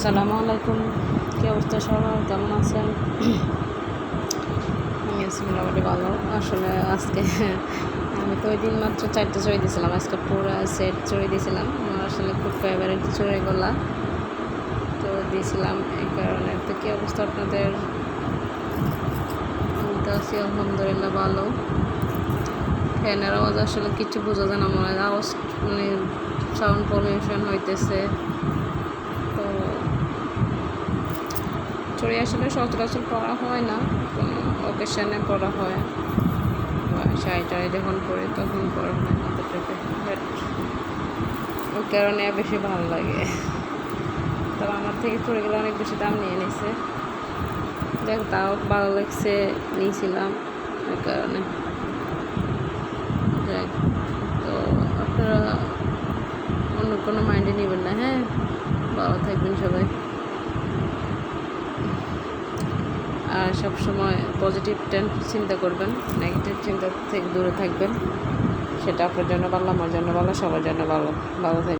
আসসালামু আলাইকুম। কী অবস্থা সবার, কেমন আছেন? আমি আছি মোটামুটি ভালো। আসলে আজকে আমি তো ওই দিন মাত্র 4টা চড়ি দিয়েছিলাম, আজকে পুরো সেট চড়ি দিয়েছিলাম। আমার আসলে খুব ফেভারিট চড়িগুলা তো দিয়েছিলাম এই কারণে। তো কী অবস্থা আপনাদের? আমি তো আছি আলহামদুলিল্লাহ ভালো। ফ্যানের আওয়াজ আসলে কিছু বোঝা যায় না, মনে হয় আওয়াজ মানে সাউন্ড পলিউশন হইতেছে। তো চড়ি আসলে সচরাচর পড়া হয় না, কোনো অকেশনে পড়া হয় বা শাড়ি যখন পরে তখন পড়া হয় না এতটুকু। বাট ওই কারণে বেশি ভালো লাগে। তবে আমার থেকে চড়িগুলো অনেক বেশি দাম নিয়ে নিছে, দেখ তাও ভালো লাগছে, নিয়েছিলাম ওই কারণে। যাক, তো আপনারা অন্য কোনো মাইন্ডে নেবেন না, হ্যাঁ? ভালো থাকবেন সবাই, আর সবসময় পজিটিভ চিন্তা করবেন, নেগেটিভ চিন্তা থেকে দূরে থাকবেন। সেটা আপনার জন্য ভালো, আমার জন্য ভালো, সবার জন্য ভালো। ভালো থাকবেন।